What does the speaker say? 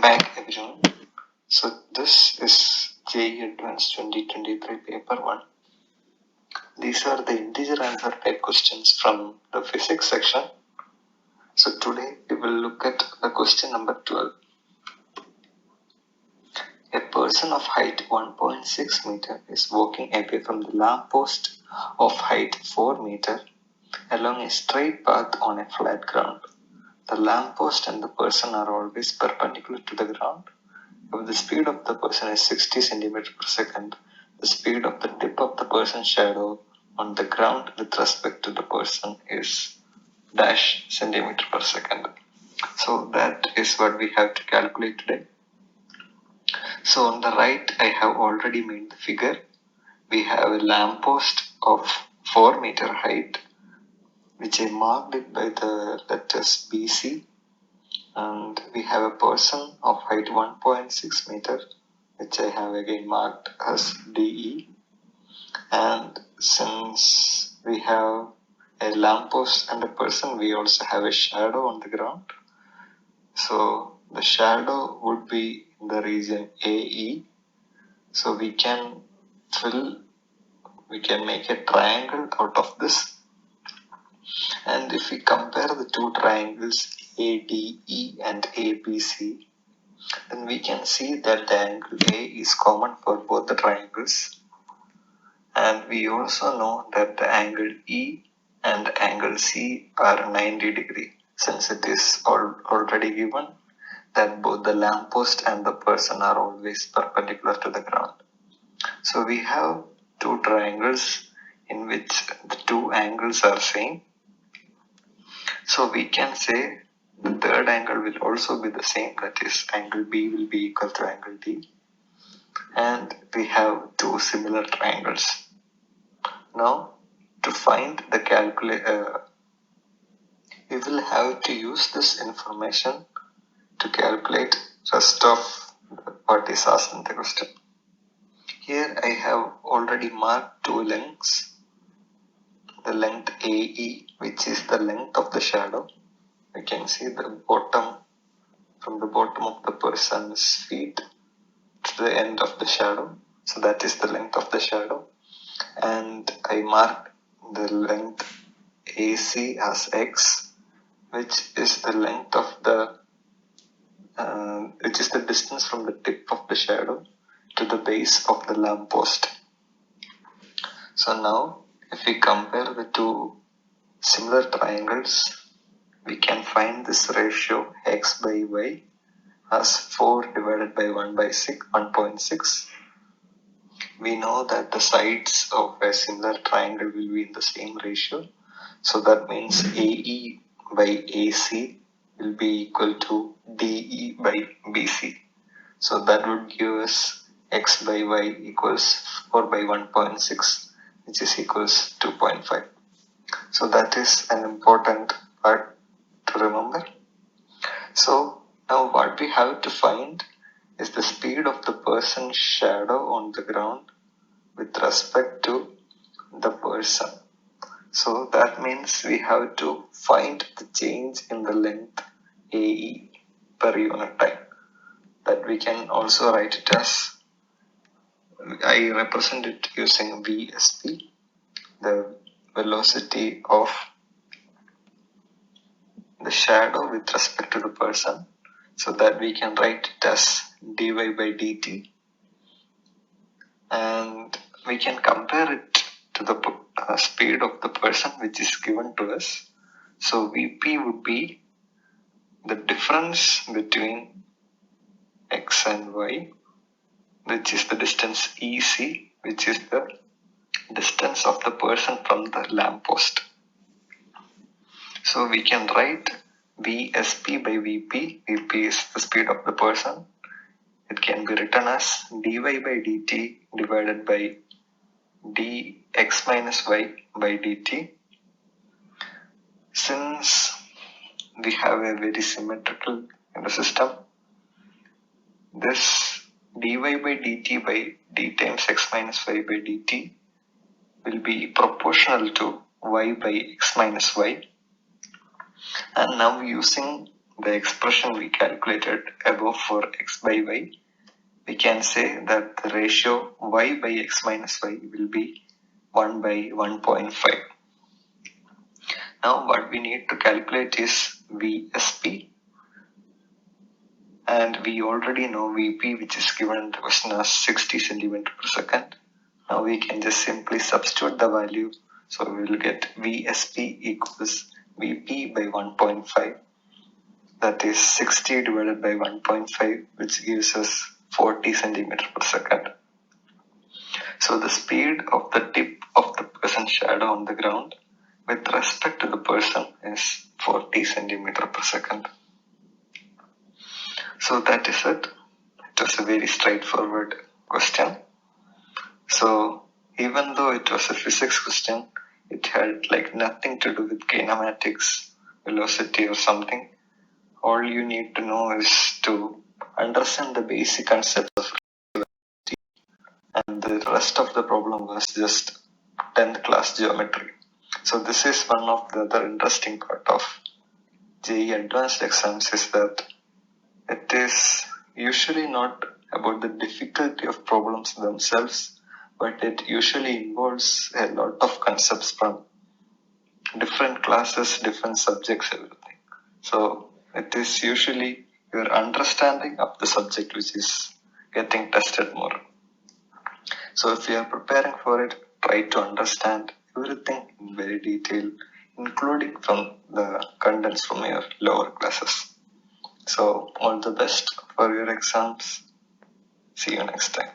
back everyone. So this is JEE Advanced 2023 paper 1. These are the integer answer type questions from the physics section. So today we will look at the question number 12. A person of height 1.6 meter is walking away from the lamppost of height 4 meter along a straight path on a flat ground. The lamppost and the person are always perpendicular to the ground. If the speed of the person is 60 cm per second, the speed of the dip of the person's shadow on the ground with respect to the person is dash centimeter per second. So that is what we have to calculate today. So on the right, I have already made the figure. We have a lamppost of 4 meter height, which I marked it by the letters BC. And we have a person of height 1.6 meter, which I have again marked as DE. And since we have a lamppost and a person, we also have a shadow on the ground. So the shadow would be in the region AE. So we can make a triangle out of this. And if we compare the two triangles ADE and ABC, then we can see that the angle A is common for both the triangles. And we also know that the angle E and angle C are 90 degree, since it is already given that both the lamppost and the person are always perpendicular to the ground. So we have two triangles in which the two angles are same. So we can say the third angle will also be the same, that is angle B will be equal to angle D. And we have two similar triangles. Now to find the we will have to use this information to calculate rest of what is asked in the question. Here I have already marked two lengths. The length AE, which is the length of the shadow. We can see the bottom, from the bottom of the person's feet to the end of the shadow. So that is the length of the shadow. And I marked the length AC as X, which is the length of the which is the distance from the tip of the shadow to the base of the lamppost. So now if we compare the two similar triangles, we can find this ratio X by Y as 4 divided by 1.6. We know that the sides of a similar triangle will be in the same ratio. So that means AE by AC will be equal to DE by BC. So that would give us X by Y equals 4 by 1.6, which is equals 2.5. So that is an important part to remember. So now what we have to find is the speed of the person's shadow on the ground with respect to the person. So that means we have to find the change in the length AE per unit time. That we can also write it as, I represent it using VSP, the velocity of the shadow with respect to the person. So that we can write it as dy by dt. And we can compare it to the speed of the person which is given to us. So Vp would be the difference between X and Y, which is the distance EC, which is the distance of the person from the lamppost. So we can write VSP by Vp. Vp is the speed of the person. It can be written as dy by dt divided by dx minus y by dt. Since we have a very symmetrical in the system, this dy by dt by d times x minus y by dt will be proportional to y by x minus y. And now using the expression we calculated above for x by y, we can say that the ratio y by x minus y will be 1 by 1.5. Now what we need to calculate is VSP, and we already know VP, which is given in the question as 60 centimeter per second. Now we can just simply substitute the value, so we will get VSP equals VP by 1.5, that is 60 divided by 1.5, which gives us 40 centimeter per second. So the speed of the tip of the person's shadow on the ground with respect to the person is 40 centimeter per second. So that is it. It was a very straightforward question. So even though it was a physics question, it had like nothing to do with kinematics, velocity or something. All you need to know is to understand the basic concepts of relativity, and the rest of the problem was just 10th class geometry. So this is one of the other interesting part of JEE Advanced exams, is that it is usually not about the difficulty of problems themselves, but it usually involves a lot of concepts from different classes, different subjects, everything. So it is usually your understanding of the subject which is getting tested more. So if you are preparing for it, try to understand everything in very detail, including from the contents from your lower classes. So all the best for your exams. See you next time.